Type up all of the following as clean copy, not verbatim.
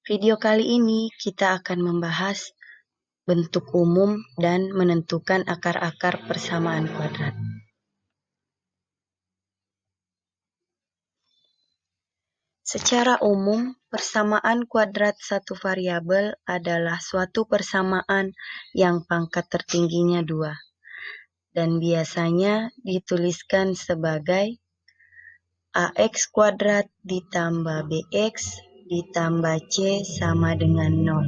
Video kali ini kita akan membahas bentuk umum dan menentukan akar-akar persamaan kuadrat. Secara umum, persamaan kuadrat satu variabel adalah suatu persamaan yang pangkat tertingginya 2 dan biasanya dituliskan sebagai AX kuadrat ditambah BX ditambah C sama dengan 0.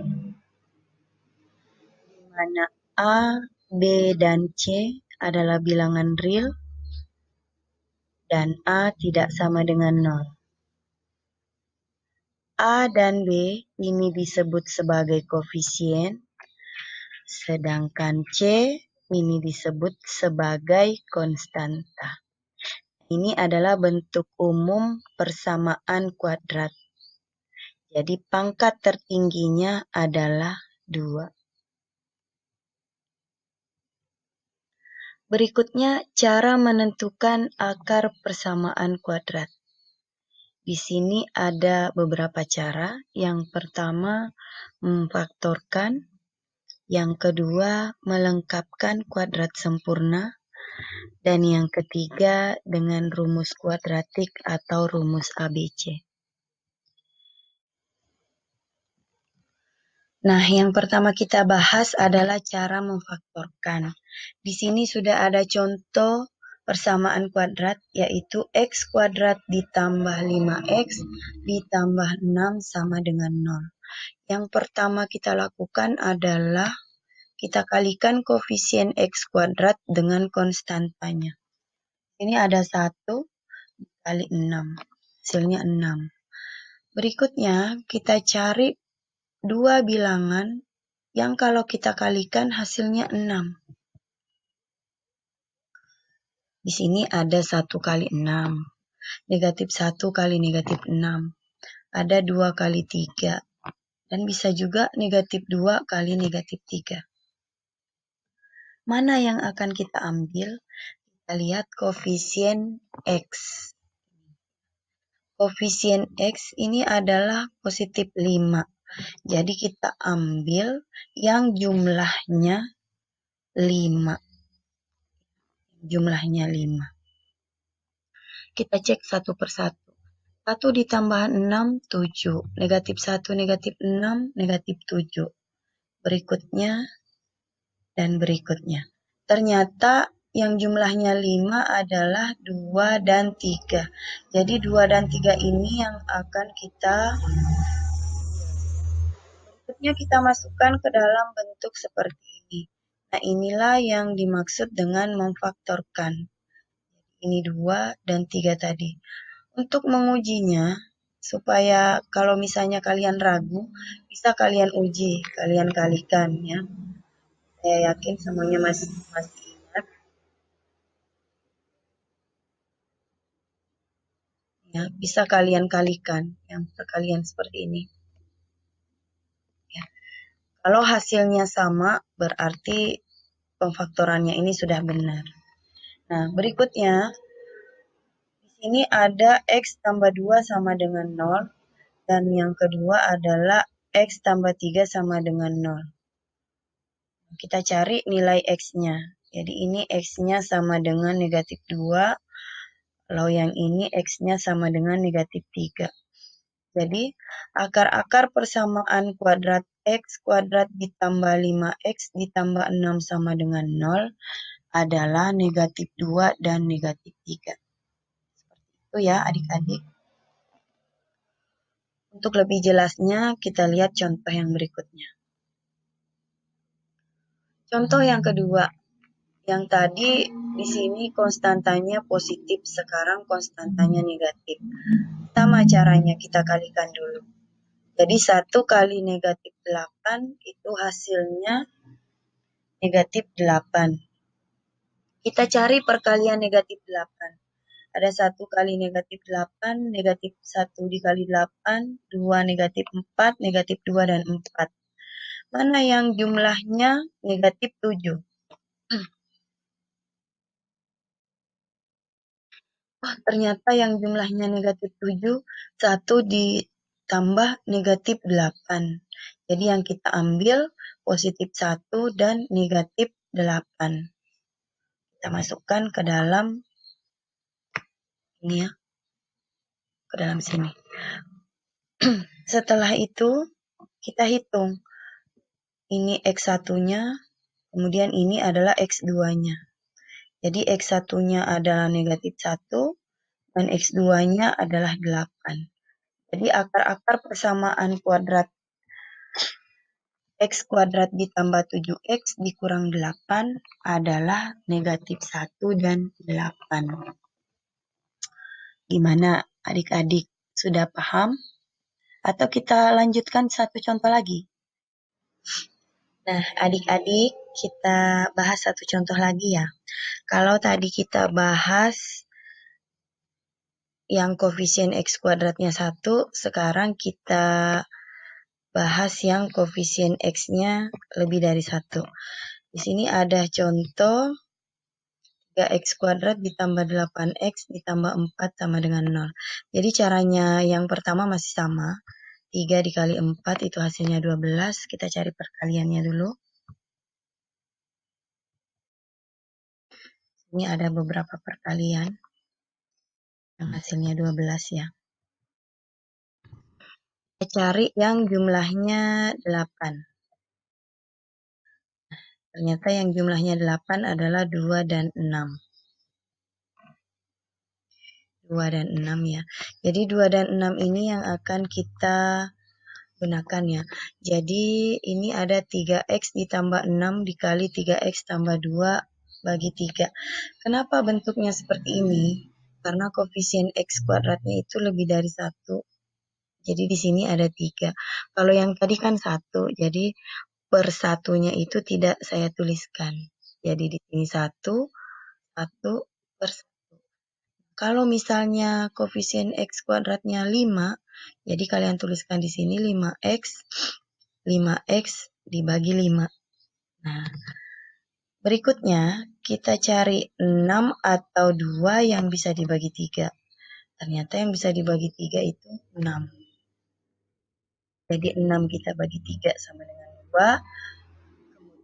Di mana A, B, dan C adalah bilangan real dan A tidak sama dengan 0. A dan B ini disebut sebagai koefisien, sedangkan C ini disebut sebagai konstanta. Ini adalah bentuk umum persamaan kuadrat. Jadi pangkat tertingginya adalah 2. Berikutnya cara menentukan akar persamaan kuadrat. Di sini ada beberapa cara. Yang pertama memfaktorkan, yang kedua melengkapkan kuadrat sempurna, dan yang ketiga dengan rumus kuadratik atau rumus ABC. Nah, yang pertama kita bahas adalah cara memfaktorkan. Di sini sudah ada contoh persamaan kuadrat, yaitu x kuadrat ditambah 5x ditambah 6 sama dengan 0. Yang pertama kita lakukan adalah kita kalikan koefisien x kuadrat dengan konstantanya. Ini ada 1 kali 6, hasilnya 6. Berikutnya kita cari dua bilangan yang kalau kita kalikan hasilnya 6. Di sini ada 1 kali 6, negatif 1 kali negatif 6, ada 2 kali 3, dan bisa juga negatif 2 kali negatif 3. Mana yang akan kita ambil? Kita lihat koefisien X. Koefisien X ini adalah positif 5. Jadi kita ambil yang jumlahnya 5. Jumlahnya 5. Kita cek satu persatu. 1 ditambah 6, 7. Negatif 1, negatif 6, negatif 7. Berikutnya dan berikutnya. Ternyata yang jumlahnya 5 adalah 2 dan 3. Jadi 2 dan 3 ini yang akan berikutnya kita masukkan ke dalam bentuk seperti ini. Nah, inilah yang dimaksud dengan memfaktorkan. Ini 2 dan 3 tadi. Untuk mengujinya, supaya kalau misalnya kalian ragu, bisa kalian uji, kalian kalikan ya. Saya yakin semuanya masih ingat. Ya, bisa kalian kalikan yang perkalian seperti ini. Ya. Kalau hasilnya sama, berarti pemfaktorannya ini sudah benar. Nah, berikutnya di sini ada X tambah 2 sama dengan 0, dan yang kedua adalah X tambah 3 sama dengan 0. Kita cari nilai X-nya. Jadi ini X-nya sama dengan negatif 2, kalau yang ini X-nya sama dengan negatif 3. Jadi akar-akar persamaan kuadrat X kuadrat ditambah 5X ditambah 6 sama dengan 0 adalah negatif 2 dan negatif 3. Seperti itu ya adik-adik. Untuk lebih jelasnya kita lihat contoh yang berikutnya. Contoh yang kedua. Yang tadi di sini konstantanya positif, sekarang konstantanya negatif. Sama caranya kita kalikan dulu. Jadi 1 kali negatif 8 itu hasilnya negatif 8. Kita cari perkalian negatif 8. Ada 1 kali negatif 8, negatif 1 dikali 8, 2 negatif 4, negatif 2 dan 4. Mana yang jumlahnya negatif 7? Oh, ternyata yang jumlahnya negatif 7, 1 tambah negatif 8. Jadi yang kita ambil positif 1 dan negatif 8. Kita masukkan ke dalam ini ya, ke dalam sini. Setelah itu kita hitung. Ini X1-nya, kemudian ini adalah X2-nya. Jadi X1-nya adalah negatif 1 dan X2-nya adalah 8. Jadi akar-akar persamaan kuadrat X kuadrat ditambah 7X dikurang 8 adalah negatif 1 dan 8. Gimana adik-adik, sudah paham? Atau kita lanjutkan satu contoh lagi? Nah, adik-adik, kita bahas satu contoh lagi ya. Kalau tadi kita bahas yang koefisien X kuadratnya 1, sekarang kita bahas yang koefisien X-nya lebih dari 1. Di sini ada contoh 3X kuadrat ditambah 8X ditambah 4 sama dengan 0. Jadi caranya yang pertama masih sama. 3 dikali 4 itu hasilnya 12. Kita cari perkaliannya dulu. Ini ada beberapa perkalian yang hasilnya 12 ya. Kita cari yang jumlahnya 8. Ternyata yang jumlahnya 8 adalah 2 dan 6. 2 dan 6 ya. Jadi 2 dan 6 ini yang akan kita gunakan ya. Jadi ini ada 3X ditambah 6 dikali 3X tambah 2 bagi 3. Kenapa bentuknya seperti ini? Karena koefisien X kuadratnya itu lebih dari 1. Jadi di sini ada 3. Kalau yang tadi kan 1. Jadi per satunya itu tidak saya tuliskan. Jadi di sini 1 per 1. Kalau misalnya koefisien X kuadratnya 5, jadi kalian tuliskan di sini 5X dibagi 5. Nah, berikutnya kita cari 6 atau 2 yang bisa dibagi 3. Ternyata yang bisa dibagi 3 itu 6. Jadi 6 kita bagi 3 sama dengan 2.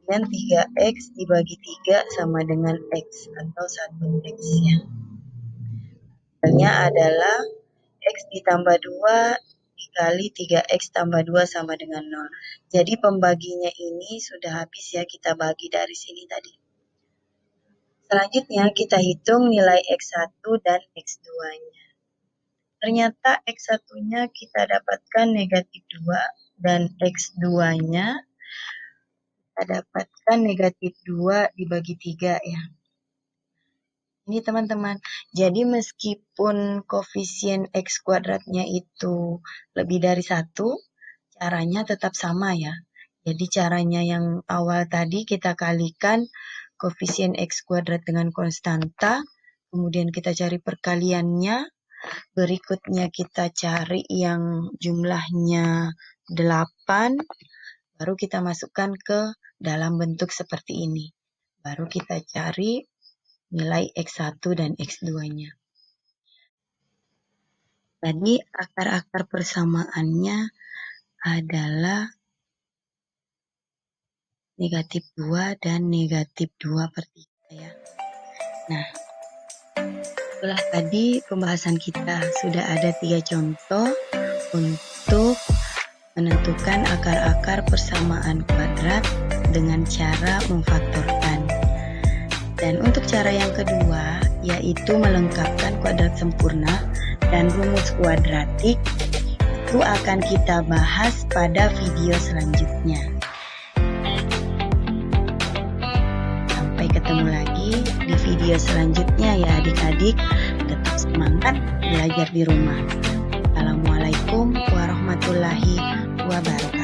Kemudian 3X dibagi 3 sama dengan X atau 1X ya. Hasilnya adalah X ditambah 2 dikali 3X tambah 2 sama dengan 0. Jadi pembaginya ini sudah habis ya, kita bagi dari sini tadi. Selanjutnya kita hitung nilai X1 dan X2-nya. Ternyata X1-nya kita dapatkan negatif 2 dan X2-nya kita dapatkan negatif 2 dibagi 3 ya. Ini teman-teman, jadi meskipun koefisien X kuadratnya itu lebih dari 1, caranya tetap sama ya. Jadi caranya yang awal tadi kita kalikan koefisien X kuadrat dengan konstanta, kemudian kita cari perkaliannya, berikutnya kita cari yang jumlahnya 8, baru kita masukkan ke dalam bentuk seperti ini. Baru kita cari nilai X1 dan X2-nya. Jadi akar-akar persamaannya adalah negatif 2 dan negatif 2 per 3 ya. Nah, setelah tadi pembahasan kita sudah ada 3 contoh untuk menentukan akar-akar persamaan kuadrat dengan cara memfaktorkan. Dan untuk cara yang kedua, yaitu melengkapkan kuadrat sempurna dan rumus kuadratik, itu akan kita bahas pada video selanjutnya. Sampai ketemu lagi di video selanjutnya ya adik-adik. Tetap semangat belajar di rumah. Assalamualaikum warahmatullahi wabarakatuh.